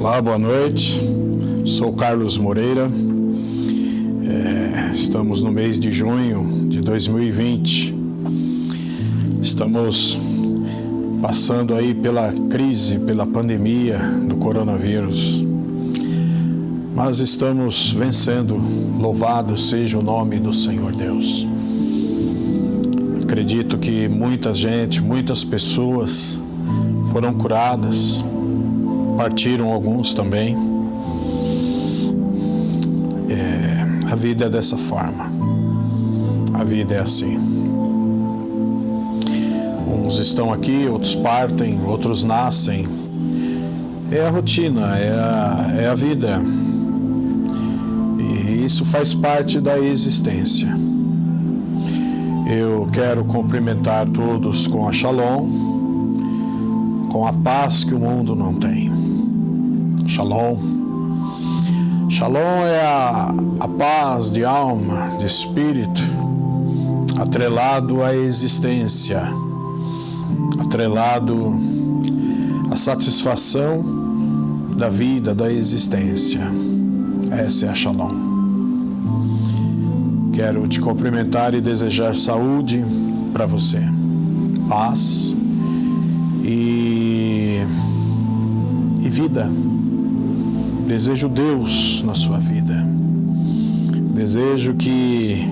Olá, boa noite. Sou Carlos Moreira. Estamos no mês de junho de 2020. Estamos passando aí pela crise, pela pandemia do coronavírus. Mas estamos vencendo. Louvado seja o nome do Senhor Deus. Acredito que muitas pessoas foram curadas. Partiram alguns também. A vida é dessa forma. A vida é assim. Uns estão aqui, outros partem, outros nascem. É a rotina, é a vida. E isso faz parte da existência. Eu quero cumprimentar todos com a Shalom, com a paz que o mundo não tem. Shalom. Shalom é a paz de alma, de espírito, atrelado à existência, atrelado à satisfação da vida, da existência. Essa é a Shalom. Quero te cumprimentar e desejar saúde para você, paz e vida. Desejo Deus na sua vida. Desejo que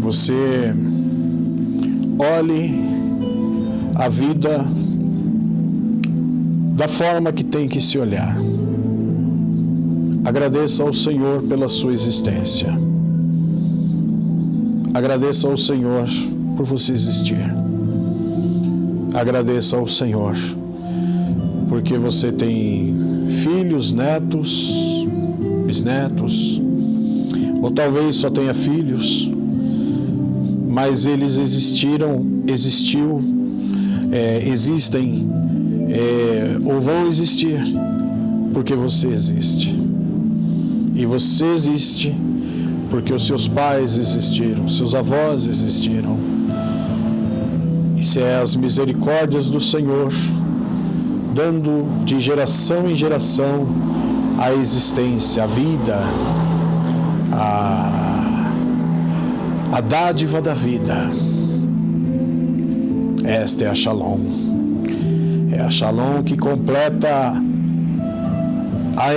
você olhe a vida da forma que tem que se olhar. Agradeça ao Senhor pela sua existência. Agradeça ao Senhor por você existir. Agradeça ao Senhor porque você tem filhos, netos, bisnetos, ou talvez só tenha filhos, mas eles existem, ou vão existir, porque você existe. E você existe porque os seus pais existiram, seus avós existiram. Isso é as misericórdias do Senhor, dando de geração em geração a existência, a vida, a dádiva da vida. Esta é a Shalom. É a Shalom que completa a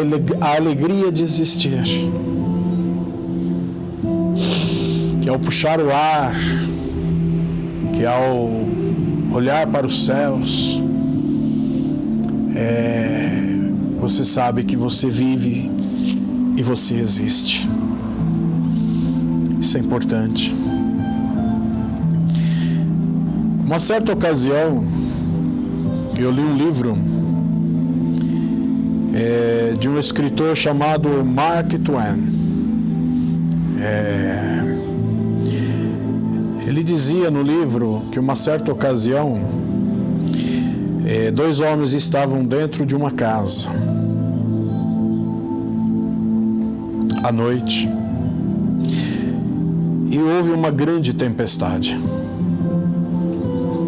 alegria de existir. Que ao puxar o ar, que ao olhar para os céus, você sabe que você vive e você existe. Isso é importante. Uma certa ocasião, eu li um livro de um escritor chamado Mark Twain. Ele dizia no livro que uma certa ocasião, dois homens estavam dentro de uma casa à noite e houve uma grande tempestade.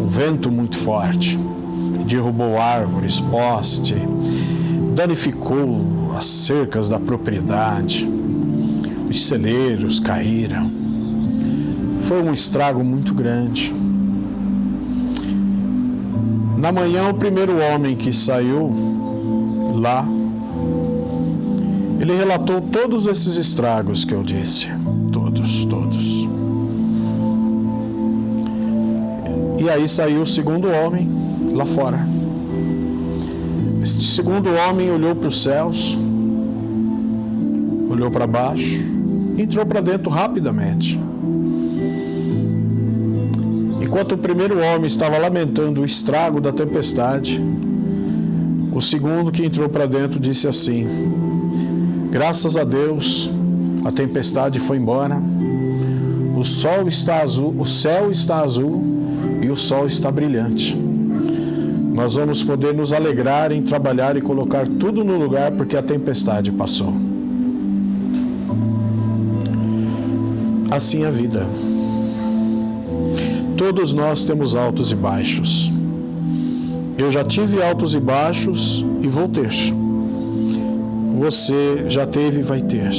Um vento muito forte derrubou árvores, poste, danificou as cercas da propriedade, os celeiros caíram. Foi um estrago muito grande. Na manhã, o primeiro homem que saiu lá, ele relatou todos esses estragos que eu disse. Todos. E aí saiu o segundo homem lá fora. Este segundo homem olhou para os céus, olhou para baixo, entrou para dentro rapidamente. Enquanto o primeiro homem estava lamentando o estrago da tempestade, o segundo que entrou para dentro disse assim: graças a Deus, a tempestade foi embora, o sol está azul, o céu está azul e o sol está brilhante. Nós vamos poder nos alegrar em trabalhar e colocar tudo no lugar porque a tempestade passou. Assim é a vida. Todos nós temos altos e baixos. Eu já tive altos e baixos e vou ter. Você já teve e vai ter.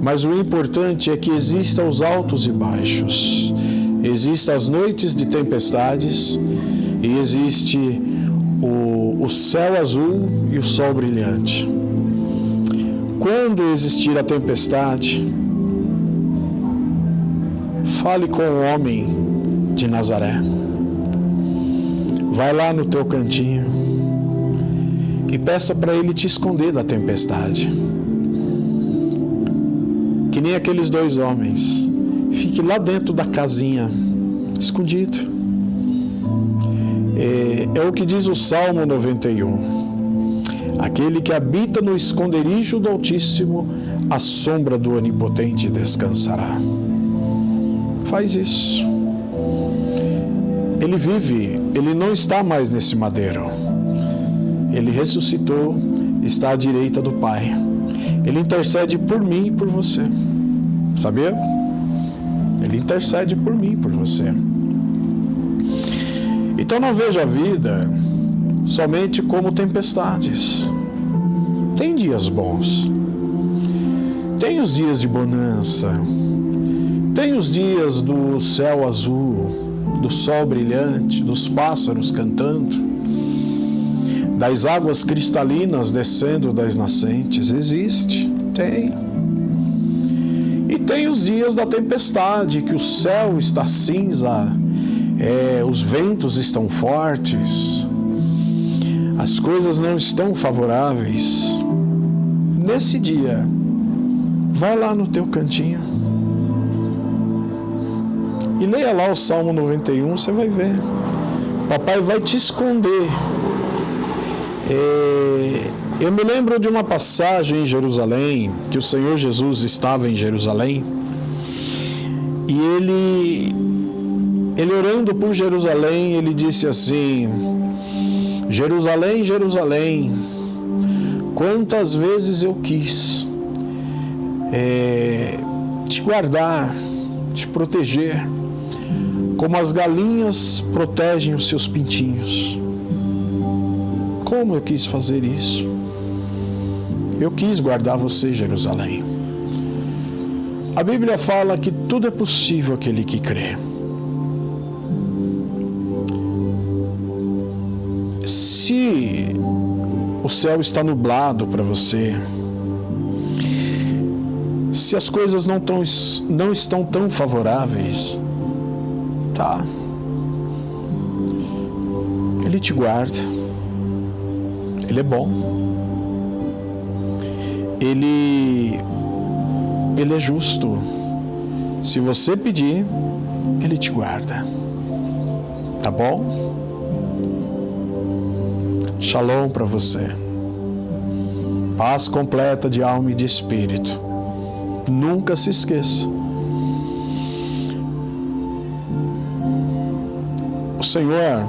Mas o importante é que existam os altos e baixos, existem as noites de tempestades e existe o céu azul e o sol brilhante. Quando existir a tempestade, fale com o homem de Nazaré. Vai lá no teu cantinho e peça para ele te esconder da tempestade. Que nem aqueles dois homens. Fique lá dentro da casinha, escondido. É o que diz o Salmo 91. Aquele que habita no esconderijo do Altíssimo, à sombra do Onipotente descansará. Faz isso. Ele vive, ele não está mais nesse madeiro. Ele ressuscitou, está à direita do Pai. Ele intercede por mim e por você. Sabia? Ele intercede por mim e por você. Então não veja a vida somente como tempestades. Tem dias bons. Tem os dias de bonança. Tem os dias do céu azul, do sol brilhante, dos pássaros cantando, das águas cristalinas descendo das nascentes. Existe, tem. E tem os dias da tempestade, que o céu está cinza, os ventos estão fortes, as coisas não estão favoráveis. Nesse dia, vai lá no teu cantinho e leia lá o Salmo 91, você vai ver. Papai vai te esconder. Eu me lembro de uma passagem em Jerusalém, que o Senhor Jesus estava em Jerusalém, e ele orando por Jerusalém, ele disse assim: Jerusalém, Jerusalém, quantas vezes eu quis te guardar, te proteger, como as galinhas protegem os seus pintinhos. Como eu quis fazer isso? Eu quis guardar você, Jerusalém. A Bíblia fala que tudo é possível àquele que crê. Se o céu está nublado para você, se as coisas não estão tão favoráveis, tá? Ele te guarda. Ele é bom. Ele é justo. Se você pedir, ele te guarda. Tá bom? Shalom para você. Paz completa de alma e de espírito. Nunca se esqueça. O Senhor,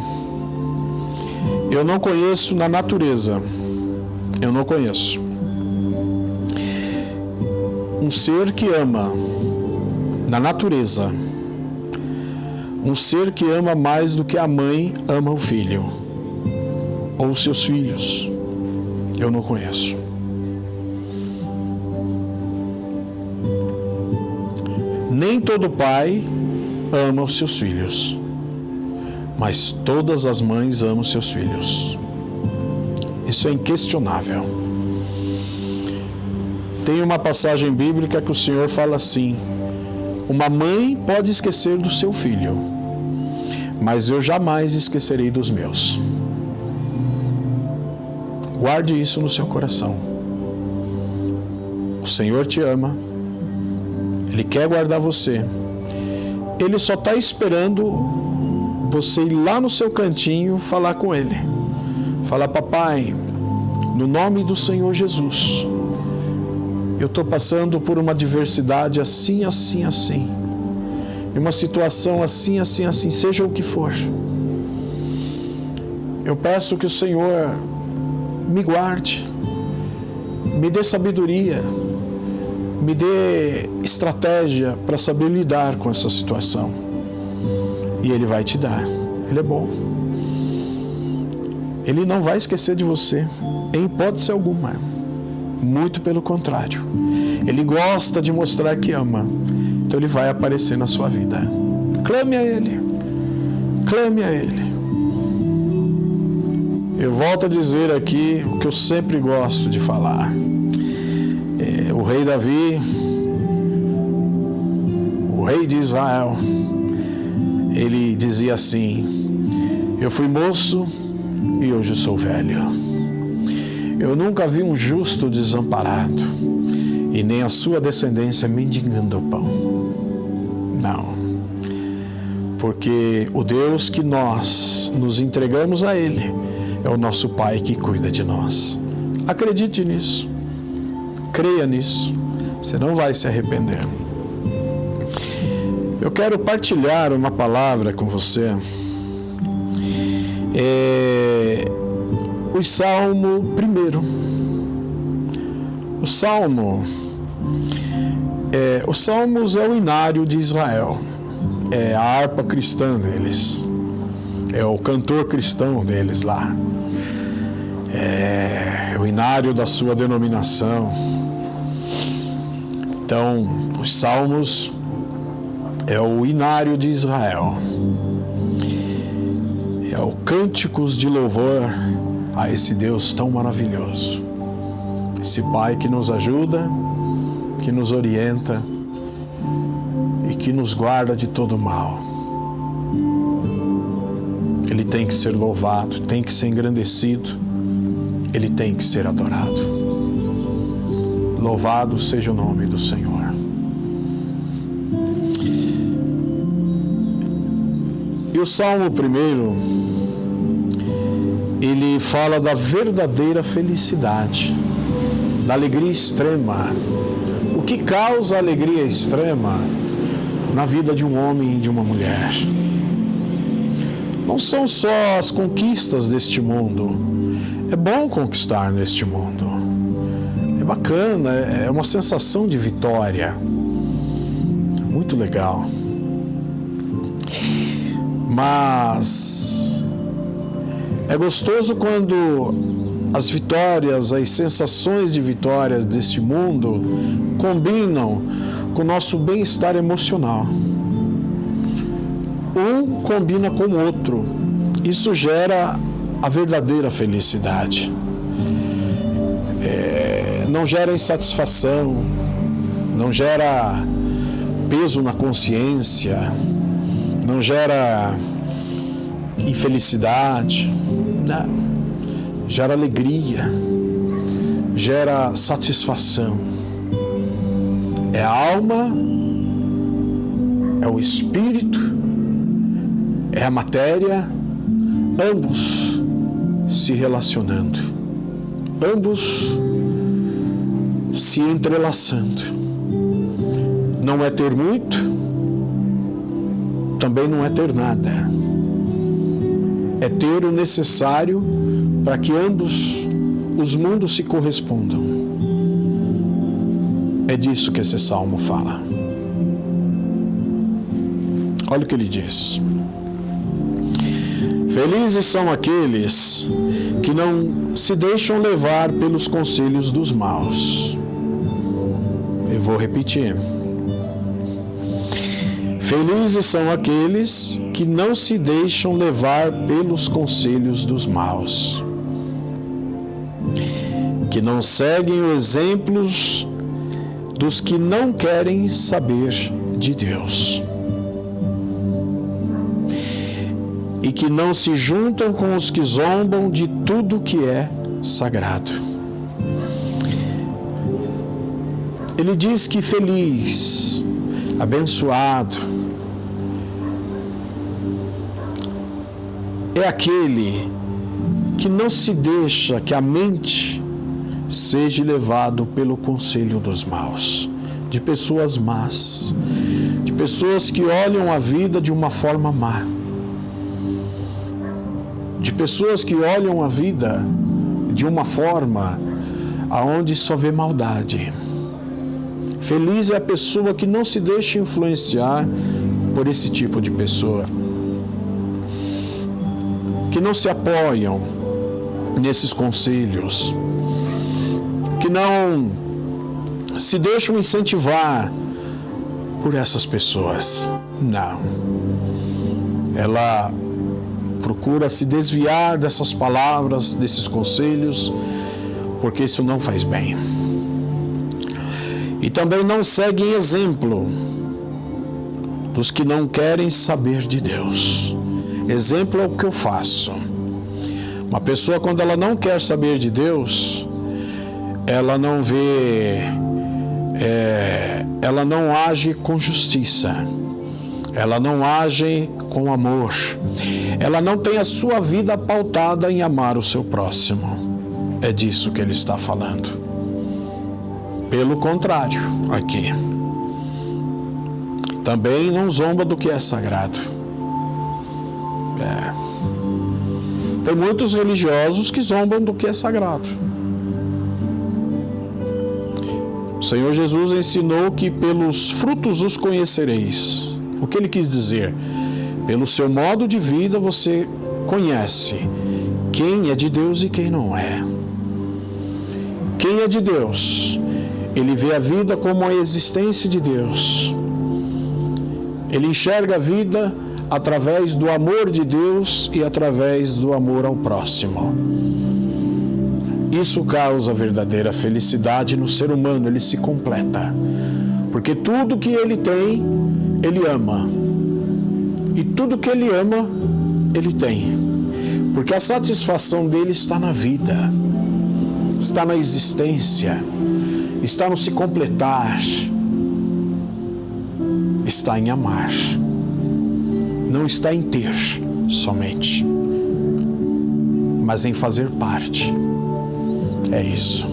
eu não conheço na natureza, eu não conheço um ser que ama na natureza, um ser que ama mais do que a mãe ama o filho, ou os seus filhos. Eu não conheço. Nem todo pai ama os seus filhos, mas todas as mães amam seus filhos. Isso é inquestionável. Tem uma passagem bíblica que o Senhor fala assim: uma mãe pode esquecer do seu filho, mas eu jamais esquecerei dos meus. Guarde isso no seu coração. O Senhor te ama. Ele quer guardar você. Ele só está esperando você ir lá no seu cantinho falar com Ele. Falar: papai, no nome do Senhor Jesus, eu estou passando por uma adversidade assim, assim, assim. Em uma situação assim, assim, assim, seja o que for. Eu peço que o Senhor me guarde, me dê sabedoria, me dê estratégia para saber lidar com essa situação. E Ele vai te dar. Ele é bom. Ele não vai esquecer de você, em hipótese alguma. Muito pelo contrário. Ele gosta de mostrar que ama. Então Ele vai aparecer na sua vida. Clame a Ele. Clame a Ele. Eu volto a dizer aqui o que eu sempre gosto de falar. O rei Davi, o rei de Israel, ele dizia assim: eu fui moço e hoje sou velho. Eu nunca vi um justo desamparado e nem a sua descendência mendigando o pão. Não. Porque o Deus que nós nos entregamos a Ele é o nosso Pai que cuida de nós. Acredite nisso. Creia nisso. Você não vai se arrepender. Eu quero partilhar uma palavra com você. O Salmo 1. Os Salmos é o inário de Israel. É a harpa cristã deles. É o cantor cristão deles lá. É o inário da sua denominação. Então, os Salmos é o inário de Israel. É o cânticos de louvor a esse Deus tão maravilhoso. Esse Pai que nos ajuda, que nos orienta e que nos guarda de todo mal. Ele tem que ser louvado, tem que ser engrandecido, Ele tem que ser adorado. Louvado seja o nome do Senhor. E o Salmo 1, ele fala da verdadeira felicidade, da alegria extrema. O que causa alegria extrema na vida de um homem e de uma mulher? Não são só as conquistas deste mundo. É bom conquistar neste mundo. É bacana, é uma sensação de vitória. Muito legal. Mas é gostoso quando as vitórias, as sensações de vitórias deste mundo combinam com o nosso bem-estar emocional. Um combina com o outro. Isso gera a verdadeira felicidade. Não gera insatisfação, não gera peso na consciência, não gera infelicidade, não. Gera alegria, gera satisfação. É a alma, é o espírito, é a matéria, ambos se relacionando, ambos se entrelaçando. Não é ter muito, também não é ter nada. É ter o necessário para que ambos os mundos se correspondam. É disso que esse salmo fala. Olha o que ele diz. Felizes são aqueles que não se deixam levar pelos conselhos dos maus. Eu vou repetir. Felizes são aqueles que não se deixam levar pelos conselhos dos maus, que não seguem os exemplos dos que não querem saber de Deus e que não se juntam com os que zombam de tudo que é sagrado. Ele diz que feliz, abençoado, é aquele que não se deixa que a mente seja levado pelo conselho dos maus, de pessoas más, de pessoas que olham a vida de uma forma má, de pessoas que olham a vida de uma forma aonde só vê maldade. Feliz é a pessoa que não se deixa influenciar por esse tipo de pessoa, que não se apoiam nesses conselhos, que não se deixam incentivar por essas pessoas. Não. Ela procura se desviar dessas palavras, desses conselhos, porque isso não faz bem. E também não seguem exemplo dos que não querem saber de Deus. Exemplo é o que eu faço. Uma pessoa, quando ela não quer saber de Deus, ela não vê, ela não age com justiça, ela não age com amor, ela não tem a sua vida pautada em amar o seu próximo. É disso que ele está falando. Pelo contrário, aqui, também não zomba do que é sagrado. Tem muitos religiosos que zombam do que é sagrado. O Senhor Jesus ensinou que pelos frutos os conhecereis. O que ele quis dizer? Pelo seu modo de vida você conhece quem é de Deus e quem não é. Quem é de Deus, ele vê a vida como a existência de Deus. Ele enxerga a vida através do amor de Deus e através do amor ao próximo. Isso causa verdadeira felicidade no ser humano, ele se completa. Porque tudo que ele tem, ele ama. E tudo que ele ama, ele tem. Porque a satisfação dele está na vida, está na existência, está no se completar, está em amar. Não está em ter somente, mas em fazer parte. É isso.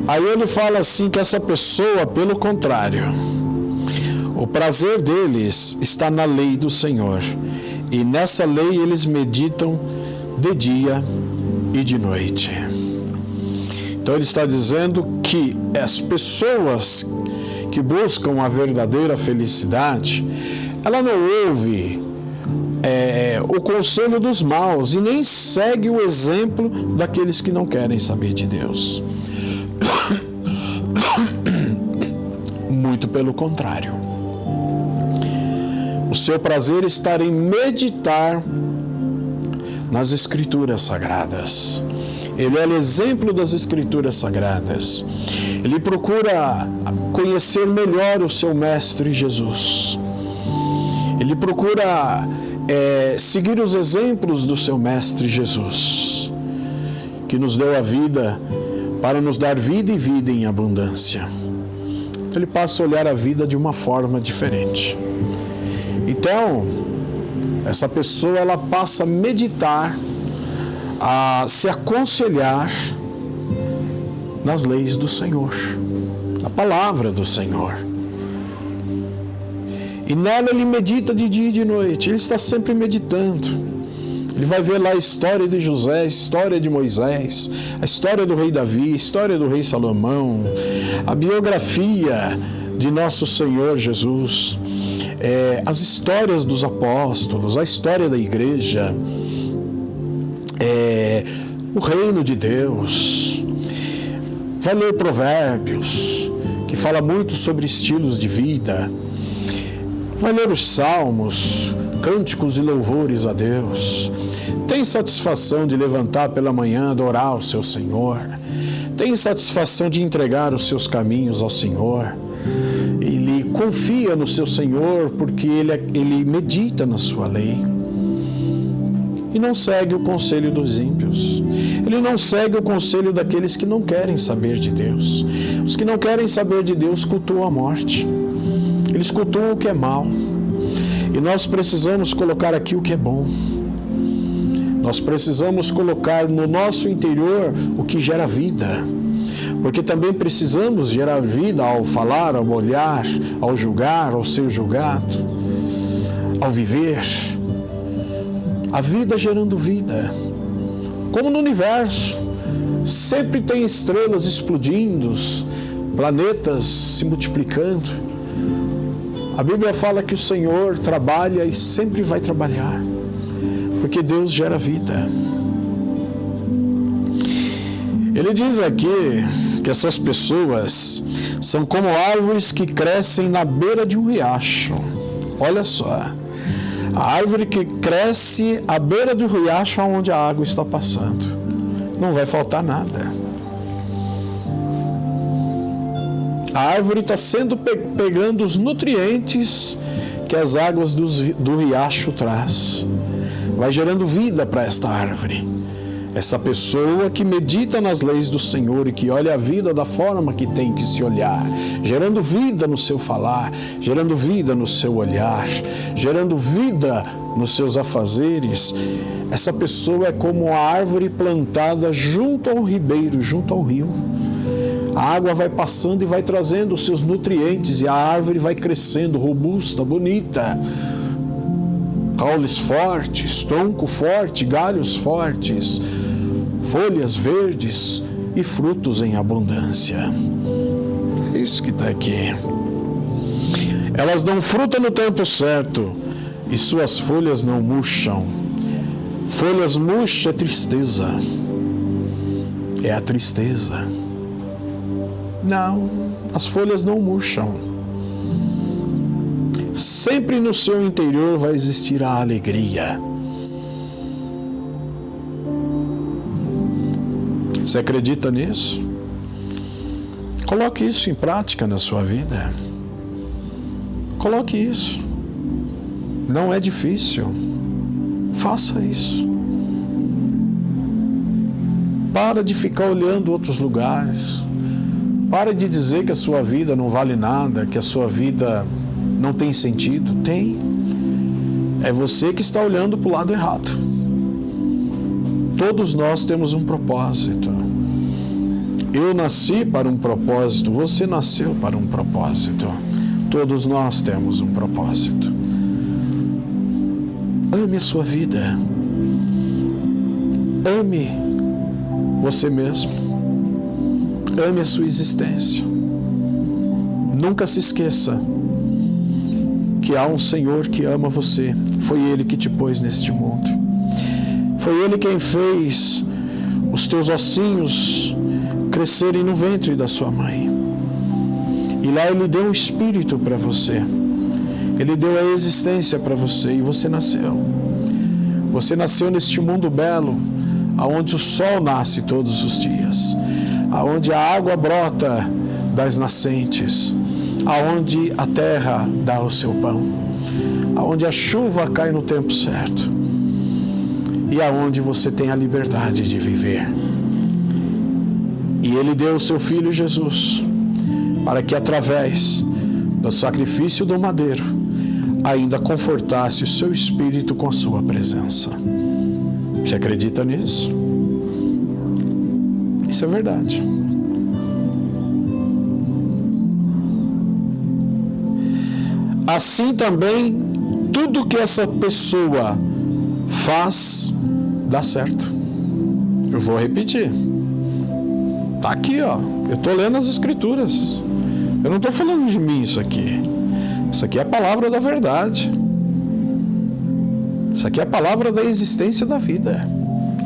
Aí ele fala assim que essa pessoa, pelo contrário, o prazer deles está na lei do Senhor, e nessa lei eles meditam de dia e de noite. Então ele está dizendo que as pessoas que buscam a verdadeira felicidade, ela não ouve o conselho dos maus e nem segue o exemplo daqueles que não querem saber de Deus. Muito pelo contrário. O seu prazer está em meditar nas Escrituras Sagradas. Ele é o exemplo das Escrituras Sagradas. Ele procura conhecer melhor o seu Mestre Jesus. Ele procura seguir os exemplos do seu Mestre Jesus, que nos deu a vida para nos dar vida e vida em abundância. Ele passa a olhar a vida de uma forma diferente. Então, essa pessoa ela passa a meditar, a se aconselhar nas leis do Senhor, na palavra do Senhor. E nela ele medita de dia e de noite, ele está sempre meditando. Ele vai ver lá a história de José, a história de Moisés, a história do rei Davi, a história do rei Salomão, a biografia de nosso Senhor Jesus, as histórias dos apóstolos, a história da igreja, o reino de Deus. Vai ler Provérbios, que fala muito sobre estilos de vida. Vai ler os salmos, cânticos e louvores a Deus. Tem satisfação de levantar pela manhã, adorar ao seu Senhor. Tem satisfação de entregar os seus caminhos ao Senhor. Ele confia no seu Senhor porque ele medita na sua lei. E não segue o conselho dos ímpios. Ele não segue o conselho daqueles que não querem saber de Deus. Os que não querem saber de Deus cultuam a morte. Eles cultuam o que é mal. E nós precisamos colocar aqui o que é bom. Nós precisamos colocar no nosso interior o que gera vida. Porque também precisamos gerar vida ao falar, ao olhar, ao julgar, ao ser julgado, ao viver. A vida gerando vida. Como no universo, sempre tem estrelas explodindo, planetas se multiplicando. A Bíblia fala que o Senhor trabalha e sempre vai trabalhar. Porque Deus gera vida. Ele diz aqui que essas pessoas são como árvores que crescem na beira de um riacho. Olha só, a árvore que cresce à beira do riacho onde a água está passando. Não vai faltar nada. A árvore está sendo pegando os nutrientes que as águas do riacho traz. Vai gerando vida para esta árvore. Essa pessoa que medita nas leis do Senhor e que olha a vida da forma que tem que se olhar, gerando vida no seu falar, gerando vida no seu olhar, gerando vida nos seus afazeres. Essa pessoa é como a árvore plantada junto ao ribeiro, junto ao rio. A água vai passando e vai trazendo os seus nutrientes e a árvore vai crescendo robusta, bonita. Caules fortes, tronco forte, galhos fortes, folhas verdes e frutos em abundância. É isso que está aqui. Elas dão fruta no tempo certo e suas folhas não murcham. Folhas murchas é tristeza. É a tristeza. Não, as folhas não murcham. Sempre no seu interior vai existir a alegria. Você acredita nisso? Coloque isso em prática na sua vida. Coloque isso. Não é difícil. Faça isso. Para de ficar olhando outros lugares. Para de dizer que a sua vida não vale nada, que a sua vida não tem sentido. Tem. É você que está olhando para o lado errado. Todos nós temos um propósito. Eu nasci para um propósito, você nasceu para um propósito. Todos nós temos um propósito. Ame a sua vida. Ame você mesmo. Ame a sua existência. Nunca se esqueça que há um Senhor que ama você. Foi Ele que te pôs neste mundo. Foi Ele quem fez os teus ossinhos crescerem no ventre da sua mãe. E lá Ele deu o Espírito para você. Ele deu a existência para você e você nasceu. Você nasceu neste mundo belo, aonde o sol nasce todos os dias, aonde a água brota das nascentes, aonde a terra dá o seu pão, aonde a chuva cai no tempo certo e aonde você tem a liberdade de viver. E Ele deu o seu Filho Jesus para que através do sacrifício do madeiro ainda confortasse o seu espírito com a sua presença. Você acredita nisso? Isso é verdade. Assim também, tudo que essa pessoa faz, dá certo. Eu vou repetir. Está aqui, ó. Eu estou lendo as Escrituras. Eu não estou falando de mim isso aqui. Isso aqui é a palavra da verdade. Isso aqui é a palavra da existência da vida.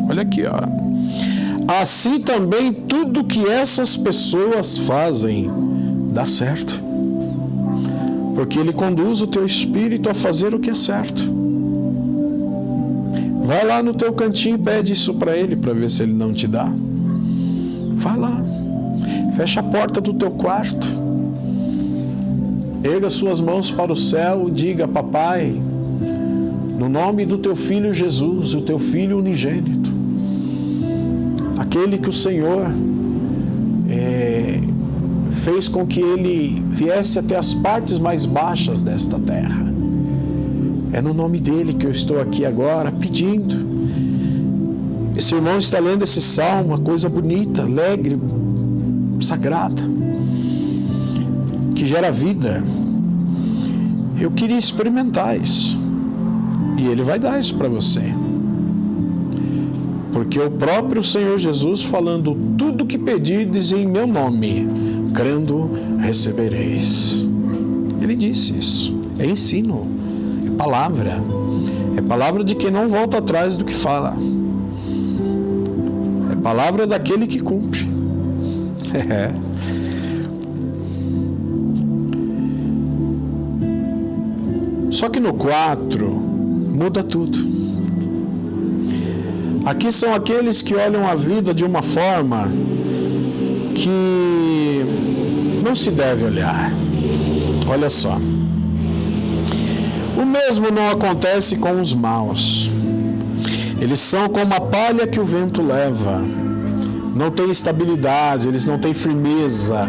Olha aqui, ó. Assim também tudo que essas pessoas fazem dá certo. Porque Ele conduz o teu espírito a fazer o que é certo. Vai lá no teu cantinho e pede isso para Ele, para ver se Ele não te dá. Vai lá. Fecha a porta do teu quarto. Erga suas mãos para o céu e diga: Papai, no nome do teu Filho Jesus, o teu Filho unigênito, aquele que o Senhor fez com que ele viesse até as partes mais baixas desta terra. É no nome dele que eu estou aqui agora pedindo. Esse irmão está lendo esse salmo, uma coisa bonita, alegre, sagrada, que gera vida. Eu queria experimentar isso. E Ele vai dar isso para você. Porque o próprio Senhor Jesus falando: tudo que pedirdes em meu nome, crendo, recebereis. Ele disse isso. É ensino, é palavra, É palavra de quem não volta atrás do que fala. É palavra daquele que cumpre. Só que no 4 muda tudo. Aqui são aqueles que olham a vida de uma forma que não se deve olhar. Olha só. O mesmo não acontece com os maus. Eles são como a palha que o vento leva. Não têm estabilidade, eles não têm firmeza,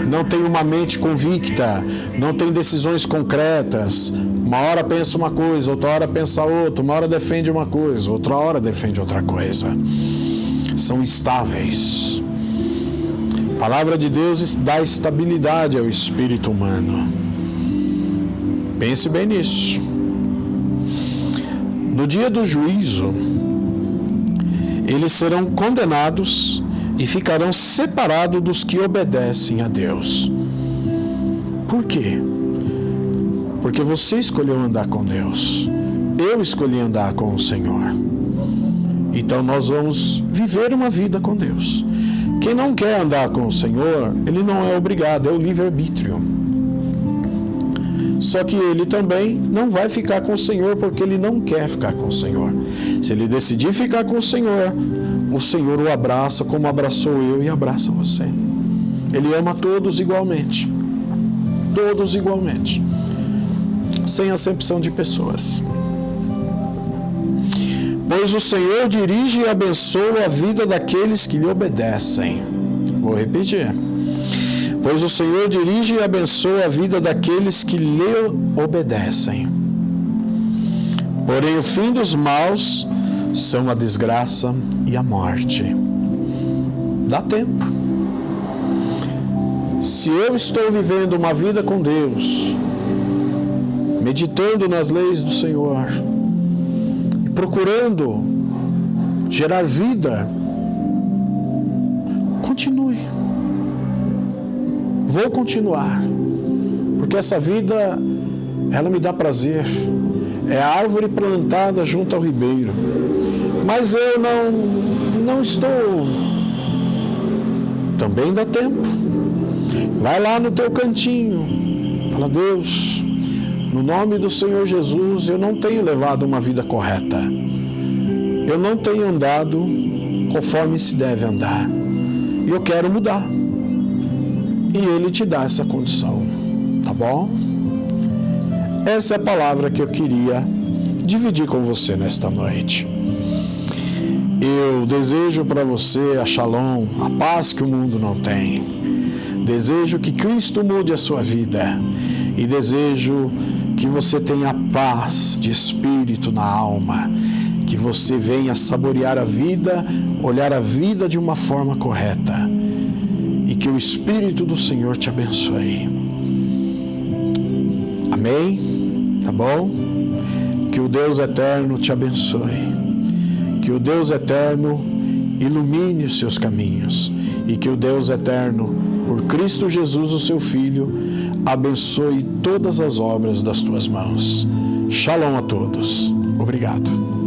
não têm uma mente convicta, não têm decisões concretas. Uma hora pensa uma coisa, outra hora pensa outra, uma hora defende uma coisa, outra hora defende outra coisa. São estáveis. A palavra de Deus dá estabilidade ao espírito humano. Pense bem nisso. No dia do juízo, eles serão condenados e ficarão separados dos que obedecem a Deus. Por quê? Porque você escolheu andar com Deus. Eu escolhi andar com o Senhor. Então nós vamos viver uma vida com Deus. Quem não quer andar com o Senhor, ele não é obrigado, é o livre-arbítrio. Só que ele também não vai ficar com o Senhor porque ele não quer ficar com o Senhor. Se ele decidir ficar com o Senhor o abraça como abraçou eu e abraça você. Ele ama todos igualmente. Todos igualmente. Sem acepção de pessoas. Pois o Senhor dirige e abençoa a vida daqueles que lhe obedecem. Vou repetir. Pois o Senhor dirige e abençoa a vida daqueles que lhe obedecem. Porém, o fim dos maus são a desgraça e a morte. Dá tempo. Se eu estou vivendo uma vida com Deus, meditando nas leis do Senhor, procurando gerar vida, continue. Vou continuar, porque essa vida, ela me dá prazer. É a árvore plantada junto ao ribeiro. Mas eu não estou. Também dá tempo. Vai lá no teu cantinho. Fala, Deus, no nome do Senhor Jesus, eu não tenho levado uma vida correta. Eu não tenho andado conforme se deve andar. E eu quero mudar. E Ele te dá essa condição. Tá bom? Essa é a palavra que eu queria dividir com você nesta noite. Eu desejo para você a shalom, a paz que o mundo não tem. Desejo que Cristo mude a sua vida. E desejo que você tenha paz de espírito na alma. Que você venha saborear a vida, olhar a vida de uma forma correta. E que o Espírito do Senhor te abençoe. Amém? Tá bom? Que o Deus eterno te abençoe. Que o Deus eterno ilumine os seus caminhos. E que o Deus eterno, por Cristo Jesus, o seu Filho, abençoe todas as obras das tuas mãos. Shalom a todos. Obrigado.